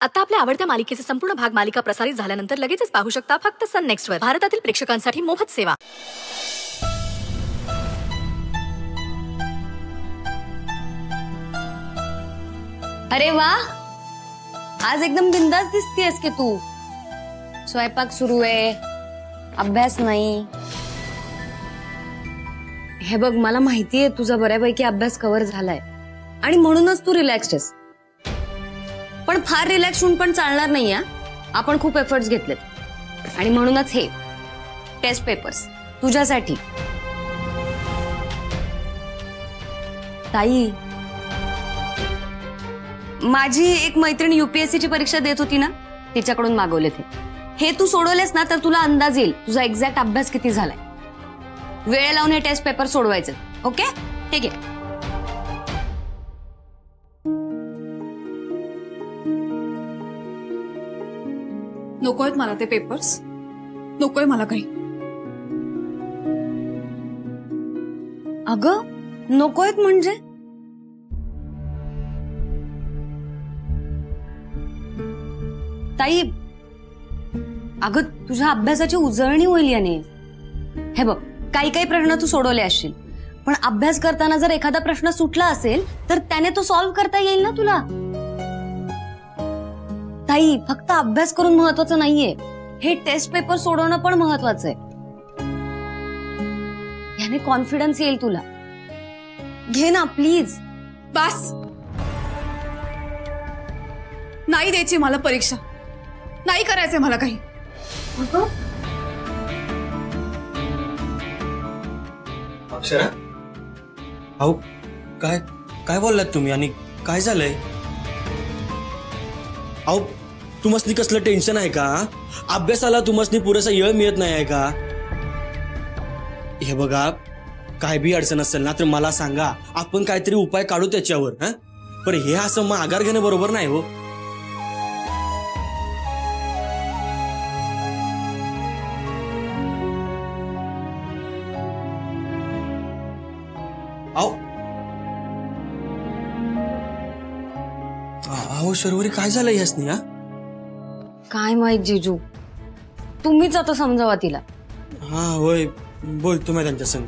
आता आपल्या आवडत्या मालिकेचे संपूर्ण भाग मालिका प्रसारित झाल्यानंतर लगेचच पाहू शकता फक्त सन नेक्स्ट वर. भारतातील प्रेक्षकांसाठी मोफत सेवा. अरे वा, आज एकदम बिंदास दिसतीयस की तू. स्वयंपाक सुरू आहे, अभ्यास नाही. हे बघ, मला माहितीये तुझा बऱ्यापैकी अभ्यास कव्हर झालाय आणि म्हणूनच तू रिलॅक्स्ड आहेस. पण फार रिलॅक्स होऊन पण चालणार नाही. आपण खूप एफर्ट्स घेतलेत आणि म्हणूनच हे टेस्ट पेपर्स तुझ्यासाठी. ताई, माझी एक मैत्रीण UPSC ची परीक्षा देत होती ना, तिच्याकडून मागवले ते. हे तू सोडवलेस ना तर तुला अंदाज येईल तुझा एक्झॅक्ट अभ्यास किती झालाय. वेळ लावून हे टेस्ट पेपर सोडवायचे. ओके, ठीक आहे. नकोयत मला ते पेपर्स, नकोय मला काही. अगं, नकोयत म्हणजे? ताई, अगं तुझ्या अभ्यासाची उजळणी होईल याने. हे बघ, काही काही प्रश्न तू सोडवले असशील, पण अभ्यास करताना जर एखादा प्रश्न सुटला असेल तर त्याने तो सॉल्व्ह करता येईल ना तुला. ताई, फक्त अभ्यास करून महत्वाचं नाहीये, हे टेस्ट पेपर सोडवणं पण महत्वाचं आहे. याने कॉन्फिडन्स येईल तुला. घे ना प्लीज. बस, नाही द्यायची मला परीक्षा, नाही करायचंय मला काही. अक्षरा, अहो काय काय बोललात तुम्ही आणि काय झालंय? अहो, तुम्हाला कसलं टेन्शन आहे का? अभ्यासाला तुम्हाला पुरेसा वेळ मिळत नाही आहे का? हे बघा, काय बी अडचण असेल ना तर मला सांगा, आपण काहीतरी उपाय काढू त्याच्यावर. हा, पण हे असं माघार घेणं बरोबर नाही हो. अहो शर्वरी, काय झालं यासनी? काय माहित जीजू, तुम्हीच आता समजावा तिला. हा होय, बोलतो मी त्यांच्या संग.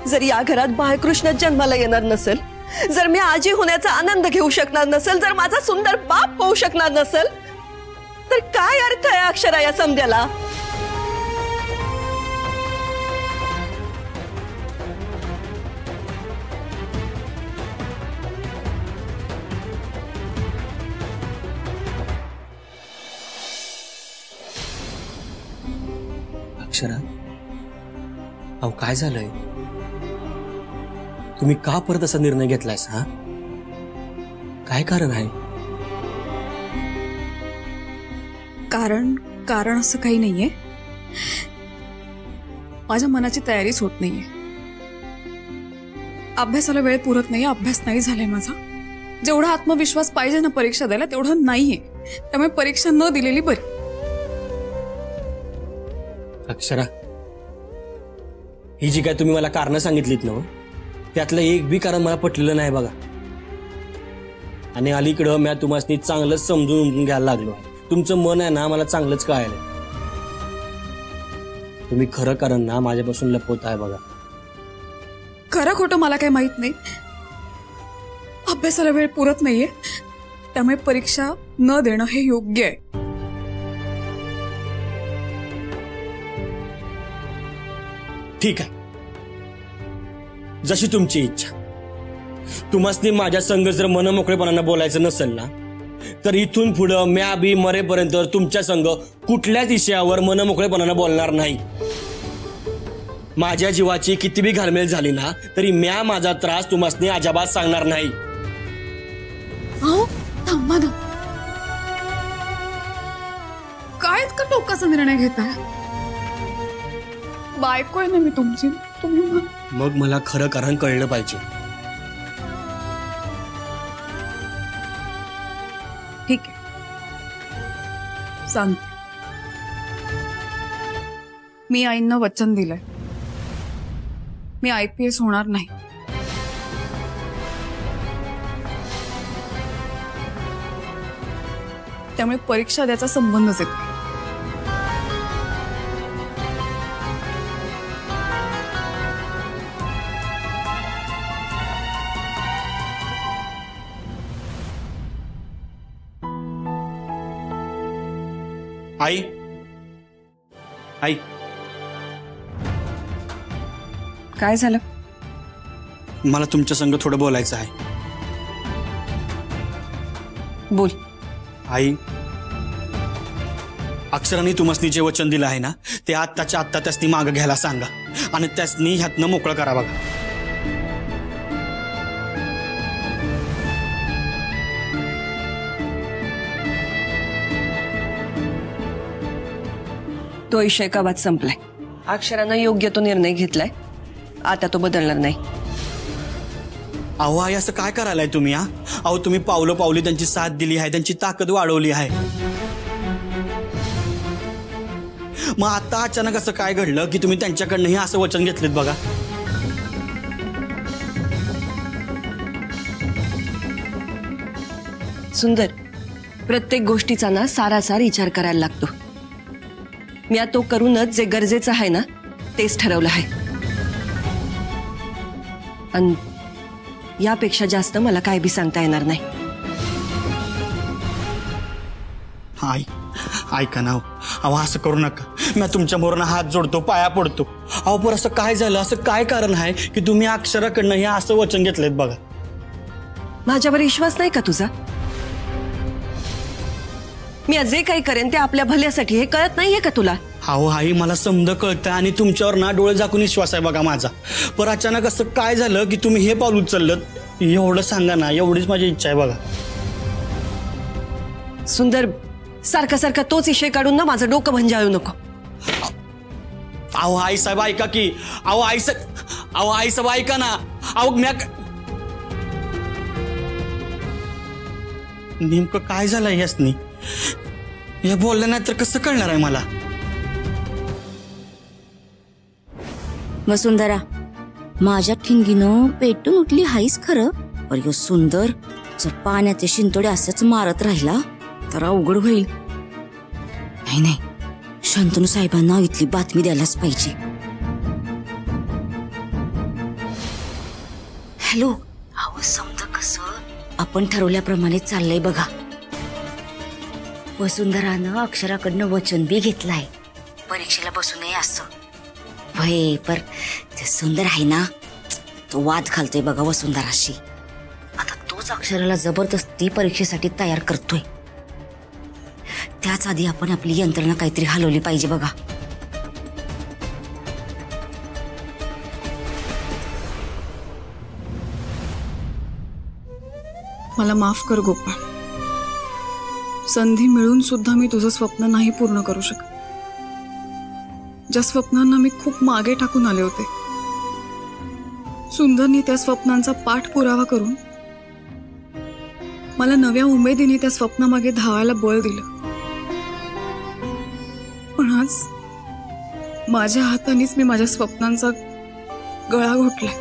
जर या घरात बाळकृष्ण जन्माला येणार नसेल, जर मी आजी होण्याचा आनंद घेऊ शकणार नसेल, जर माझा सुंदर बाप होऊ शकणार नसेल, तर काय अर्थ आहे अक्षरा या समद्याला? अक्षरा, अहो काय झालंय? तुम्ही का परत असा निर्णय घेतलायस? हा, काय कारण आहे? कारण असं काही नाहीये. माझ्या मनाची तयारीच होत नाहीये. अभ्यासाला वेळ पुरत नाहीये, अभ्यास नाही झालाय माझा. जेवढा आत्मविश्वास पाहिजे ना परीक्षा द्यायला, तेवढं नाहीये. त्यामुळे परीक्षा न दिलेली बरी. अक्षरा, ही जी काय तुम्ही मला कारण सांगितलीत ना, त्यातलं एक बी कारण मला पटलेलं नाही बघा. आणि अलीकडं मी तुम्हाला चांगलंच समजून घ्यायला लागलो. तुमचं मन आहे ना, मला चांगलंच कळायला. तुम्ही खरं कारण ना माझ्यापासून लपवत आहे बघा. खरं खोटं मला काही माहित नाही. अभ्यासाला वेळ पुरत नाहीये, त्यामुळे परीक्षा न देणं हे योग्य आहे. ठीक आहे, जशी तुमची इच्छा. तुम्हाला माझ्या संग जर मनमोकळेपणानं बोलायचं नसेल ना, तर इथून पुढं म्या बी मरेपर्यंत तुमच्या संग कुठल्याच विषयावर मनमोकळेपणानं बोलणार नाही. माझ्या जीवाची किती बी घालमेल झाली ना, तरी म्या माझा त्रास तुम्हाला अजिबात सांगणार नाही. थांबा ना, काय इतका टोकाचा निर्णय घेताय? बायको आहे ना मी तुमची, तुम्ही मग मला खरं कारण कळलं पाहिजे. ठीक आहे, सांगते. मी आईंना वचन दिलंय, मी IPS होणार नाही. त्यामुळे परीक्षा द्यायचा संबंधच येत नाही. आई आई काय झालं? मला तुमच्या संग थोडं बोलायचं आहे. बोल. आई, अक्षरांनी तुम्हाला जे वचन दिलं आहे ना ते आत्ताच्या आत्ता त्यासनी मागं घ्यायला सांगा आणि त्यासनी ह्यातनं मोकळं करा. बघा तो विषय कावात संपलाय. अक्षरानं योग्य तो निर्णय घेतलाय, आता तो बदलणार नाही. अहो आई, असं काय करायलाय तुम्ही? अहो तुम्ही पावलं पावली त्यांची साथ दिली आहे, त्यांची ताकद वाढवली आहे. मग आता अचानक असं काय घडलं की तुम्ही त्यांच्याकडनंही असं वचन घेतलेत? बघा सुंदर, प्रत्येक गोष्टीचा ना सारासार विचार करायला लागतो. मी आता तो करूनच जे गरजेचं आहे ना तेच ठरवलं आहे. आणि यापेक्षा जास्त मला काय बी सांगता येणार नाही. आई ऐका ना, अहो असं करू नका. मी तुमच्या मोरांना हात जोडतो, पाया पडतो. अहो पर असं काय झालं? असं काय कारण आहे की तुम्ही अक्षराकडनं हे असं वचन घेतलेत? बघा माझ्यावर विश्वास नाही का तुझा? मी जे काही करेन ते आपल्या भल्यासाठी, हे कळत नाहीये का तुला? अहो आई, मला समजा कळतं आणि तुमच्यावर ना डोळे झाकून विश्वास आहे बघा माझा. पर अचानक असं काय झालं की तुम्ही हे पाऊल उचललं? एवढं सांगा ना, एवढीच माझी इच्छा आहे. बघा सुंदर, सारखा सारखा तोच विषय काढून ना माझं डोकं भंजाळू नको. अहो आई साहेब ऐका की. अहो आई साहेब ऐका ना. अहो नेमकं काय झालंय यासनी? हे बोललं नाही तर कसं कळणार आहे मला? वसुंधरा, माझ्या ठिंगीनं पेटून उठली हाईस खरं, पर यो सुंदर जर पाण्याचे शिंतोडे असंच मारत राहिला तर अवघड होईल. नाही, शंतनू साहेबांना इथली बातमी द्यायलाच पाहिजे. हॅलो. अहो समजा कसं आपण ठरवल्याप्रमाणे चाललंय बघा. वसुंधरानं अक्षराकडनं वचन बी घेतलंय, परीक्षेला बसू नये असं. भय पर ते सुंदर आहे ना, तो वाद घालतोय बघा वसुंधराशी. आता तोच अक्षराला जबरदस्ती परीक्षेसाठी तयार करतोय. त्याच आधी आपण आपली यंत्रणा काहीतरी हलवली पाहिजे बघा. मला माफ कर गोपाळ. संधी मिळून सुद्धा मी तुझं स्वप्न नाही पूर्ण करू शकत. ज्या स्वप्नांना मी खूप मागे टाकून आले होते, सुंदरनी त्या स्वप्नांचा पाठपुरावा करून मला नव्या उमेदीने त्या स्वप्नामागे धावायला बळ दिलं. पण आज माझ्या हातानेच मी माझ्या स्वप्नांचा गळा घोटलाय.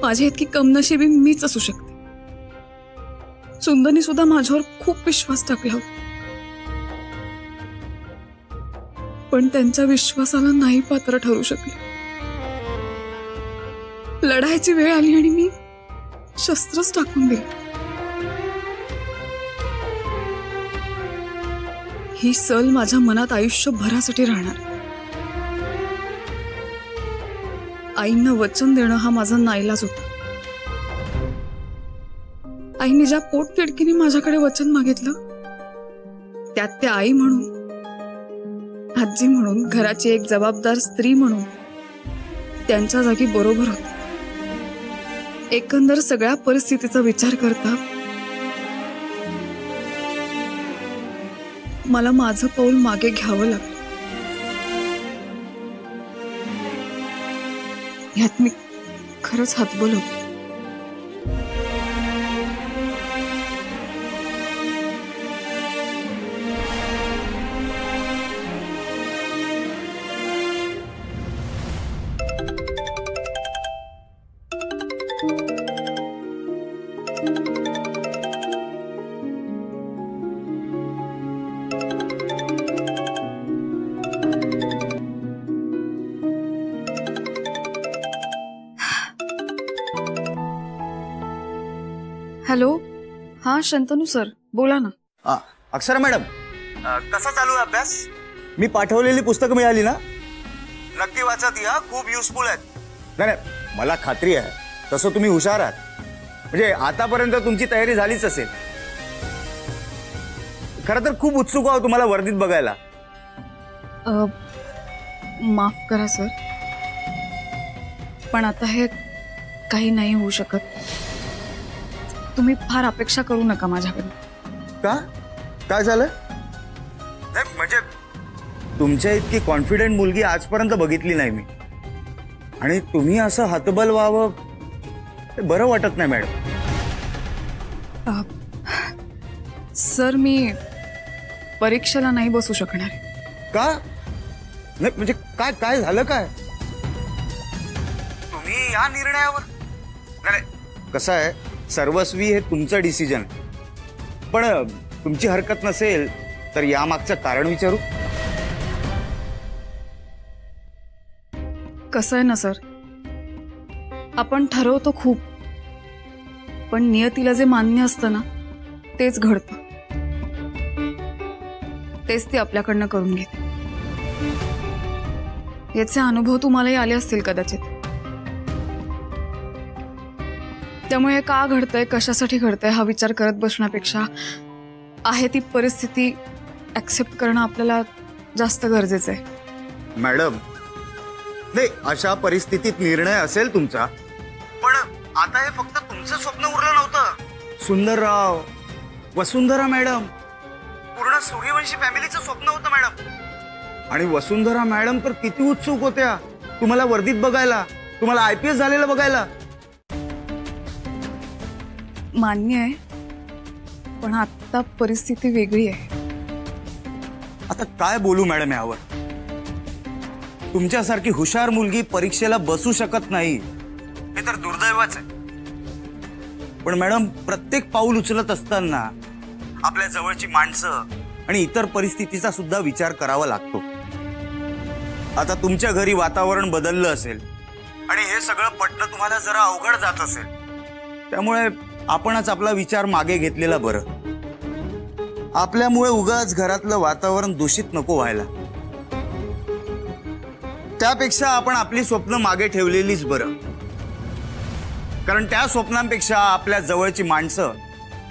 माझ्या इतकी कमनशिबी मीच असू शकते. सुंदरनी सुद्धा माझ्यावर खूप विश्वास टाकला होता, पण त्यांच्या विश्वासाला नाही पात्र ठरू शकले. लढायची वेळ आली आणि मी शस्त्रच टाकून दिली. ही सल माझ्या मनात आयुष्यभरासाठी राहणार. आईंना वचन देणं हा माझा नाईलाज होता. आईने ज्या पोटतिडकीने माझ्याकडे वचन मागितलं, त्यात त्या आई म्हणून, आजी म्हणून, घराची एक जबाबदार स्त्री म्हणून त्यांच्या जागी बरोबर होत. एकंदर सगळ्या परिस्थितीचा विचार करता मला माझं पाऊल मागे घ्यावं लागलं. यात मी खरंच हतबल होते. हॅलो, हा शंतनू सर बोला ना. अक्षरा मॅडम, कसा चालू आहे अभ्यास? मी पाठवलेली पुस्तकं मिळाली ना? नक्की वाचत या, खूप युजफुल आहेत. नाही नाही, मला खात्री आहे तसं तुम्ही हुशार आहात. म्हणजे आतापर्यंत तुमची तयारी झालीच असेल. खरं तर खूप उत्सुक आहोत तुम्हाला वर्दीत बघायला. माफ करा सर, पण आता हे काही नाही होऊ शकत. तुम्ही फार अपेक्षा करू नका माझ्याकडे. का? काय झालं? नाही म्हणजे तुमच्या इतकी कॉन्फिडंट मुलगी आजपर्यंत बघितली नाही मी. आणि तुम्ही असं हतबल व्हावं ते बरं वाटत नाही मॅडम. सर मी परीक्षेला नाही बसू शकणार. का? नाही म्हणजे काय काय झालं काय? तुम्ही या निर्णयावर? नाही कसं आहे, सर्वस्वी हे तुमचं डिसिजन आहे. पण तुमची हरकत नसेल तर यामागचं कारण विचारू? कसं आहे ना सर, आपण ठरवतो खूप, पण नियतीला जे मान्य असतं ना तेच घडतं. तेच ती आपल्याकडनं करून घेते. याचे अनुभव तुम्हालाही आले असतील कदाचित. त्यामुळे हे का घडतंय, कशासाठी घडतंय हा विचार करत बसण्यापेक्षा आहे ती परिस्थिती ऍक्सेप्ट करणं आपल्याला जास्त गरजेचं आहे. मॅडम, नाही अशा परिस्थितीत निर्णय असेल तुमचा, पण आता हे फक्त तुमचं स्वप्न उरलं नव्हतं. सुंदरराव, वसुंधरा मॅडम, पूर्ण सूर्यवंशी फॅमिलीचं स्वप्न होतं मॅडम. आणि वसुंधरा मॅडम तर किती उत्सुक होत्या तुम्हाला वर्दीत बघायला, तुम्हाला IPS झालेलं बघायला. मान्य आहे, पण आता परिस्थिती वेगळी आहे. आता काय बोलू मॅडम यावर? तुमच्यासारखी हुशार मुलगी परीक्षेला बसू शकत नाही हे तर दुर्दैवच आहे. पण मॅडम, प्रत्येक पाऊल उचलत असताना आपल्या जवळची माणसं आणि इतर परिस्थितीचा सुद्धा विचार करावा लागतो. आता तुमच्या घरी वातावरण बदललं असेल आणि हे सगळं पटणं तुम्हाला जरा अवघड जात असेल. त्यामुळे आपणच आपला विचार मागे घेतलेला बरं. आपल्यामुळे उगाच घरातलं वातावरण दूषित नको व्हायला. त्यापेक्षा आपण आपली स्वप्न मागे ठेवलेलीच बरं. कारण त्या स्वप्नांपेक्षा आपल्या जवळची माणसं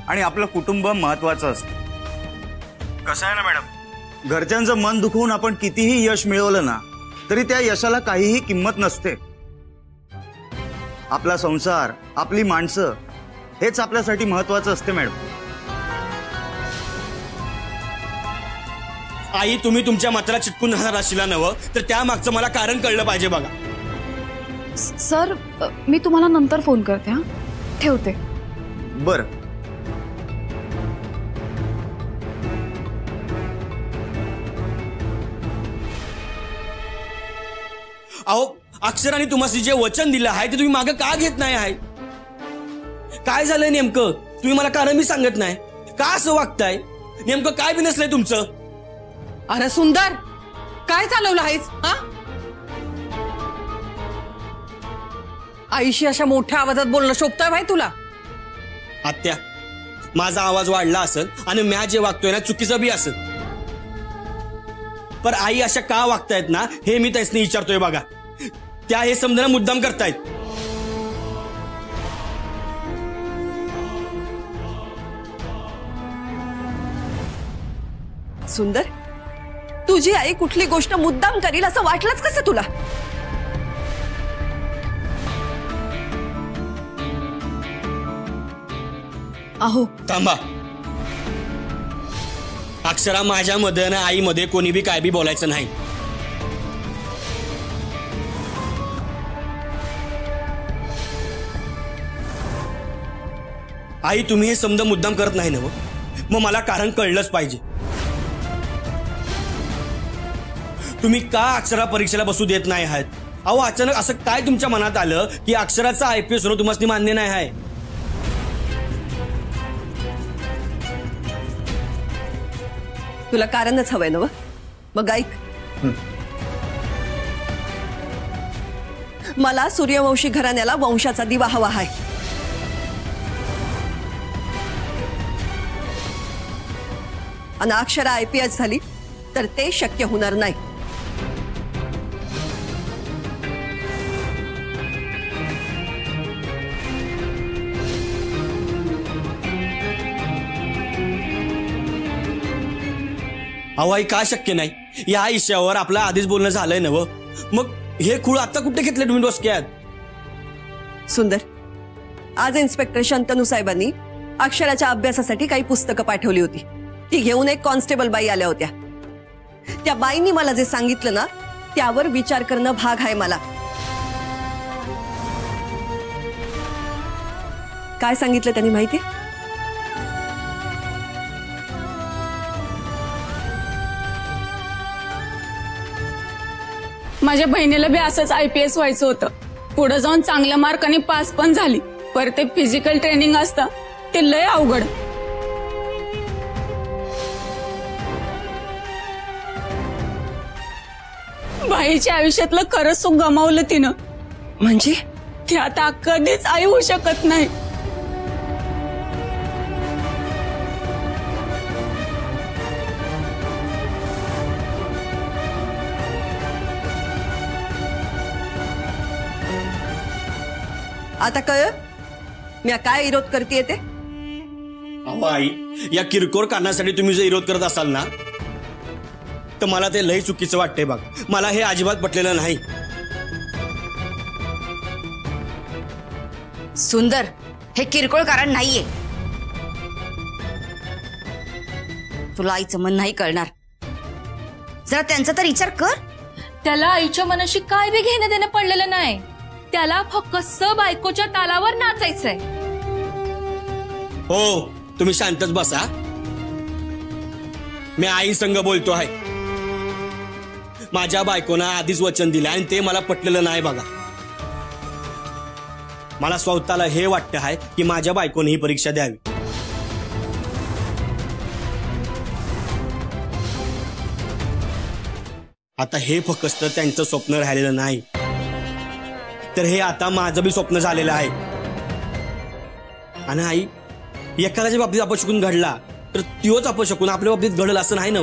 आणि आपलं कुटुंब महत्वाचं असतं. कसं आहे ना मॅडम, घरच्यांचं मन दुखवून आपण कितीही यश मिळवलं ना तरी त्या यशाला काहीही किंमत नसते. आपला संसार, आपली माणसं हेच आपल्यासाठी महत्वाचं असते मॅडम. आई, तुम्ही तुमच्या मात्राला चिटकून राहणार अशिला नवं तर त्या मागचं मला कारण कळलं पाहिजे बघा. सर मी तुम्हाला नंतर फोन करते. हा, ठेवते. बरं. अहो, अक्षराने तुम्हाला जे वचन दिलं आहे ते तुम्ही मागं का घेत नाही आहे? काय झालंय नेमकं? तुम्ही मला कारण मी सांगत नाही. का असं वागताय? नेमकं काय बिनसलंय तुमचं? अरे सुंदर, काय चालवलं आहेस? हा, आईशी अशा मोठ्या आवाजात बोलणं शोभतंय भाई तुला? आत्या, माझा आवाज वाढला असेल आणि म्या जे वागतोय ना चुकीचं बी असेल, पण आई अशा का वागतायत ना हे मी त्यासनी विचारतोय बघा. त्या हे समजणं मुद्दाम करतायत. सुंदर, तुझी आई कुठली गोष्ट मुद्दाम करील असं वाटलंच कसं तुला? अहो थांबा. अक्षरा माझ्यामध्ये आणि आईमध्ये कोणी बी काय बी बोलायचं नाही. आई तुम्ही हे समजा मुद्दाम करत नाही ना, मग मला कारण कळलंच पाहिजे. तुम्ही का अक्षरा परीक्षेला बसू देत नाही आहात? अहो अचानक असं काय तुमच्या मनात आलं की अक्षराचा IPS होणं तुम्हाला मान्य नाही आहे? तुला कारणच हवंय ना? मग ऐक, मला सूर्यवंशी घराण्याला वंशाचा दिवा हवा आहे. आणि अक्षरा IPS झाली तर ते शक्य होणार नाही. अहो आई का शक्य नाही? या विषयावर आपलं आधीच बोलणं झालंय ना. मग हे खूळ आता कुठे घेतले तुम्ही डोसक्यात? सुंदर, आज इन्स्पेक्टर शंतनू साहेबांनी अक्षराच्या अभ्यासासाठी काही पुस्तकं पाठवली होती. ती घेऊन एक कॉन्स्टेबल बाई आल्या होत्या. त्या बाईंनी मला जे सांगितलं ना त्यावर विचार करणं भाग आहे मला. काय सांगितलं त्यांनी माहिती? माझ्या बहिणीला बी असंच IPS व्हायचं होतं. पुढे जाऊन चांगल्या मार्काने पास पण झाली. पर ते फिजिकल ट्रेनिंग असतं ते लय अवघड. बाईच्या आयुष्यातलं खरं सुख गमावलं तिनं. म्हणजे ती आता कधीच आई होऊ शकत नाही. आता कळ मी काय विरोध करते ते? अहो आई, या किरकोळ कारणासाठी तुम्ही जर विरोध करत असाल ना तर मला ते लई चुकीचं वाटतंय. बघ, मला हे अजिबात पटलेलं नाही. सुंदर, हे किरकोळ कारण नाहीये. तुला आईचं मन नाही कळणार. जरा त्यांचा तर विचार कर. त्याला आईच्या मनाशी काय बी घेणं देणं पडलेलं नाही. त्याला फक्त बायकोच्या तालावर नाचायचंय. हो, तुम्ही शांतच बसा. मी आई संग बोलतो आहे. माझ्या बायकोनं आधीच वचन दिलं आणि ते मला पटलेलं नाही. बघा, मला स्वतःला हे वाटतं आहे की माझ्या बायकोने ही परीक्षा द्यावी. आता हे फक्त त्यांचं स्वप्न राहिलेलं नाही, तर हे आता माझं बी स्वप्न झालेलं आहे. आणि आई, एखाद्याच्या बाबतीत अपशकुन घडला तर तोच अपशकुन आपल्या बाबतीत घडल असं नाही ना.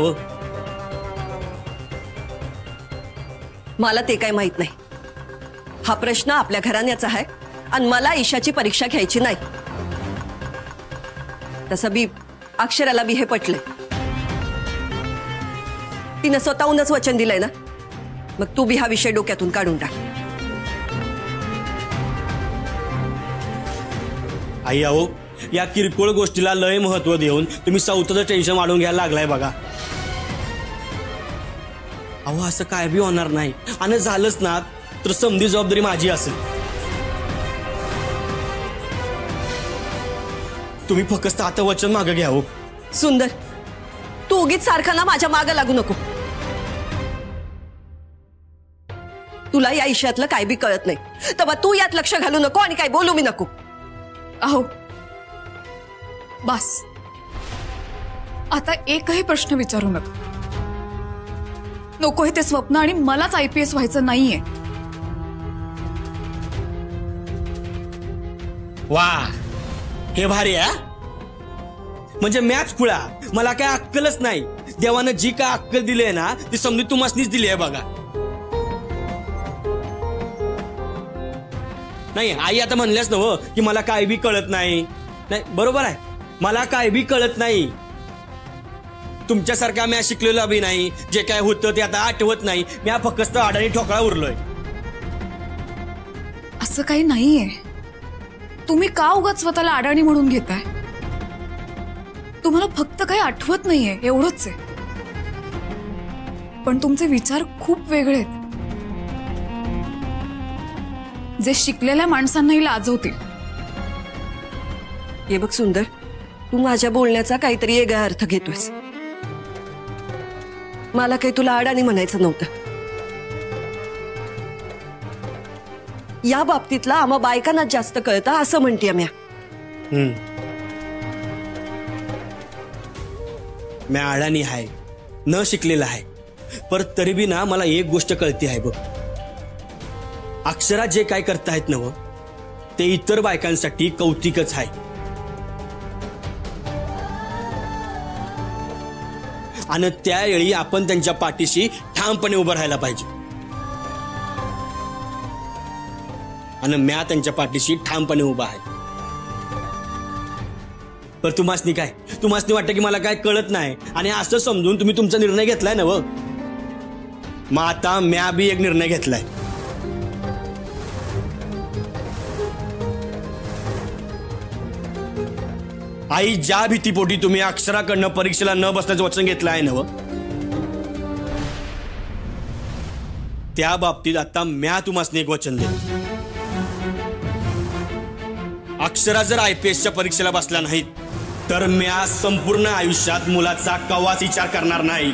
मला ते काय माहित नाही. हा प्रश्न आपल्या घराण्याचा आहे आणि मला ईशाची परीक्षा घ्यायची नाही. तसं बी अक्षराला बी हे पटलंय. तिनं स्वतःहूनच वचन दिलंय ना. मग तू बी हा विषय डोक्यातून काढून टाक. आई अहो, या किरकोळ गोष्टीला लय महत्व देऊन तुम्ही स्वतःचं टेन्शन वाढवून घ्यायला लागलाय. बघा अहो, असं काय बी होणार नाही. आणि झालंच ना तर समधी जबाबदारी माझी असेल. तुम्ही फक्त आता वचन मागं घ्या. हो सुंदर, तू उगीच सारखा ना माझ्या मागं लागू नको. तुला या विषयातलं काय बी कळत नाही, तेव्हा तू यात लक्ष घालू नको आणि काय बोलू मी नको. अहो बस, आता एकही प्रश्न विचारू नका. नको हे ते स्वप्न आणि मलाच IPS व्हायचं नाहीये. वा, हे भारी आहे. म्हणजे मॅच खुळा, मला काय अक्कलच नाही. देवानं जी काय अक्कल दिली आहे ना ती समजी तुम्हासनीच दिली आहे. बघा नाही आई, आता म्हणल्याच ना हो की मला काय बी कळत नाही. नाही बरोबर आहे, मला काय बी कळत नाही. तुमच्यासारखा मी शिकलेलो बी नाही. जे काय होतं ते आता आठवत नाही. मी फक्त आडाणी ठोकळा उरलोय. असं काही नाहीये. तुम्ही का उगाच स्वतःला अडाणी म्हणून घेताय? तुम्हाला फक्त काही आठवत नाहीये एवढंच आहे, पण तुमचे विचार खूप वेगळे आहेत, जे शिकलेल्या माणसांनाही लाजवतील. हे बघ सुंदर, तू माझ्या बोलण्याचा काहीतरी वेगळा अर्थ घेतोयस. मला काही तुला अडाणी म्हणायचं नव्हतं. या बाबतीतला आम्हा बायकांनाच जास्त कळतं असं म्हणते म्या. म्या अडाणी आहे, न शिकलेला आहे, पर तरी बी ना मला एक गोष्ट कळती आहे बघ. अक्षरा जे काय करतायत नव ते इतर बायकांसाठी कौतिकच आहे. आणि त्यावेळी आपण त्यांच्या पाठीशी ठामपणे उभं राहायला पाहिजे. आणि म्या त्यांच्या पाठीशी ठामपणे उभा आहे. पर तुम्हासनी काय, तुम्हासनी वाटतं की मला काय कळत नाही आणि असं समजून तुम्ही तुमचा निर्णय घेतलाय ना. मग आता म्या बी एक निर्णय घेतलाय. आई, ज्या भीतीपोटी तुम्ही अक्षराकडनं परीक्षेला न बसण्याचं वचन घेतलं आहे ना, त्या बाबतीत आता म्या तुम्हासनी एक वचन देतो. अक्षरा जर IPSच्या परीक्षेला बसल्या नाहीत तर म्या संपूर्ण आयुष्यात मुलाचा कवाच विचार करणार नाही.